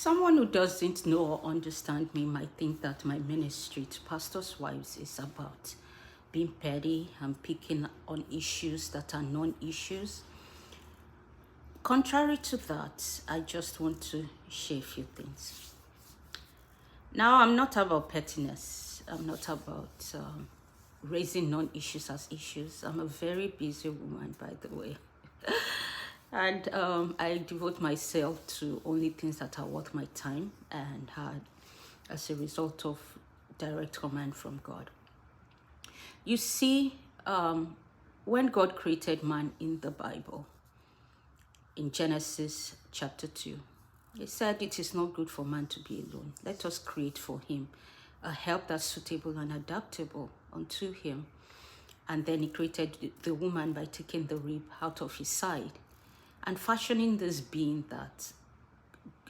Someone who doesn't know or understand me might think that my ministry to pastors' wives is about being petty and picking on issues that are non-issues. Contrary to that, I just want to share a few things. Now, I'm not about pettiness. I'm not about raising non-issues as issues. I'm a very busy woman, by the way. And I devote myself to only things that are worth my time and had as a result of direct command from God. You see, when God created man in the Bible, in Genesis chapter 2, he said it is not good for man to be alone. Let us create for him a help that's suitable and adaptable unto him. And then he created the woman by taking the rib out of his side and fashioning this being that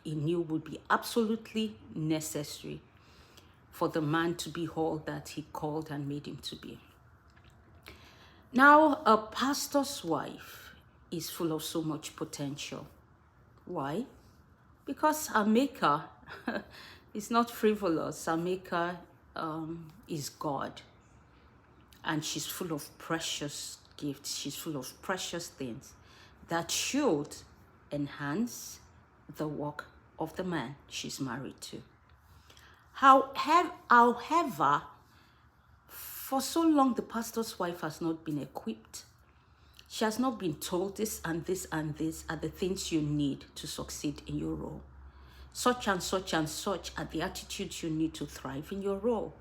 he knew would be absolutely necessary for the man to be all that he called and made him to be. Now, a pastor's wife is full of so much potential. Why? Because our maker is not frivolous. Our maker is God. And she's full of precious gifts. She's full of precious things that should enhance the work of the man she's married to. However, for so long, the pastor's wife has not been equipped. She has not been told this and this and this are the things you need to succeed in your role. Such and such and such are the attitudes you need to thrive in your role.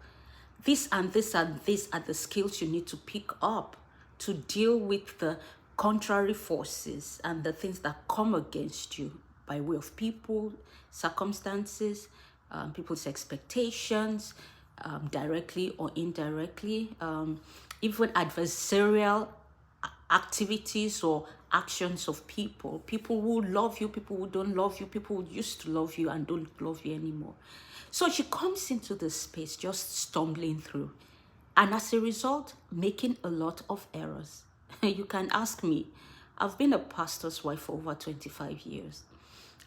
This and this and this are the skills you need to pick up to deal with the contrary forces and the things that come against you by way of people, circumstances, people's expectations, directly or indirectly, even adversarial activities or actions of people who love you, people who don't love you, people who used to love you and don't love you anymore. So she comes into this space just stumbling through, and as a result, making a lot of errors. You can ask me, I've been a pastor's wife for over 25 years,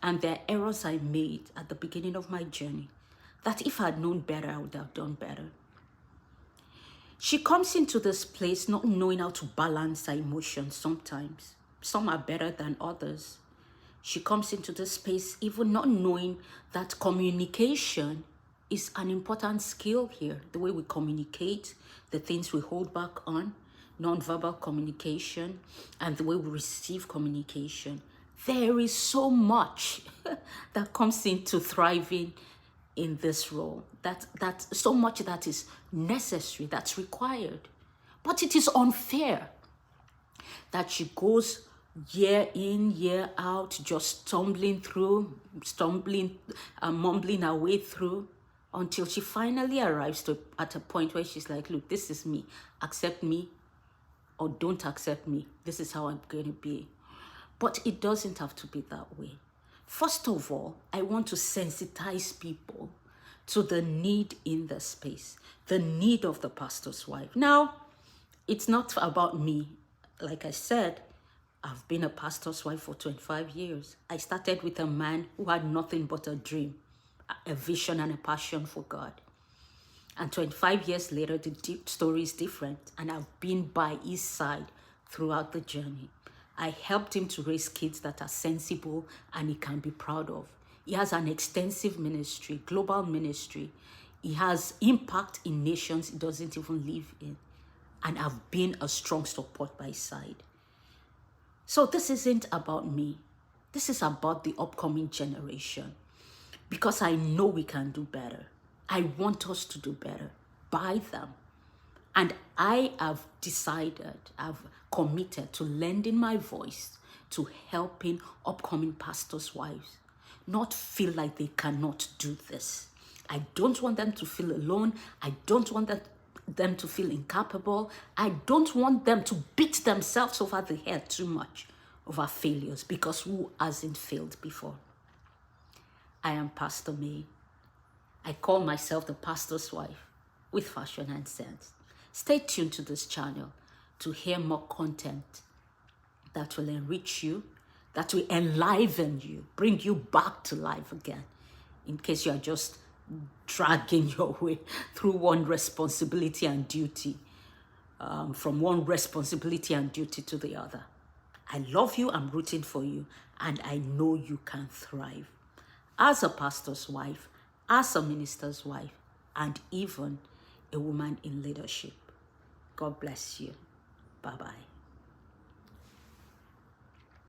and there are errors I made at the beginning of my journey that if I had known better, I would have done better. She comes into this place not knowing how to balance her emotions sometimes. Some are better than others. She comes into this space even not knowing that communication is an important skill here. The way we communicate, the things we hold back on, non-verbal communication, and the way we receive communication. There is so much that comes into thriving in this role, that so much that is necessary, that's required. But it is unfair that she goes year in, year out, just mumbling her way through until she finally arrives at a point where she's like, look, this is me. Accept me or don't accept me. This is how I'm going to be. But it doesn't have to be that way. First of all, I want to sensitize people to the need in the space, the need of the pastor's wife. Now, it's not about me. Like I said, I've been a pastor's wife for 25 years. I started with a man who had nothing but a dream, a vision and a passion for God. And 25 years later, the story is different. And I've been by his side throughout the journey. I helped him to raise kids that are sensible and he can be proud of. He has an extensive ministry, global ministry. He has impact in nations he doesn't even live in. And I've been a strong support by his side. So this isn't about me. This is about the upcoming generation. Because I know we can do better. I want us to do better by them. And I have decided, I've committed to lending my voice to helping upcoming pastors' wives not feel like they cannot do this. I don't want them to feel alone. I don't want them to feel incapable. I don't want them to beat themselves over the head too much over failures, because who hasn't failed before? I am Pastor May. I call myself the pastor's wife with fashion and sense. Stay tuned to this channel to hear more content that will enrich you, that will enliven you, bring you back to life again in case you are just dragging your way through one responsibility and duty, from one responsibility and duty to the other. I love you, I'm rooting for you, and I know you can thrive as a pastor's wife, as a minister's wife, and even a woman in leadership. God bless you. Bye-bye.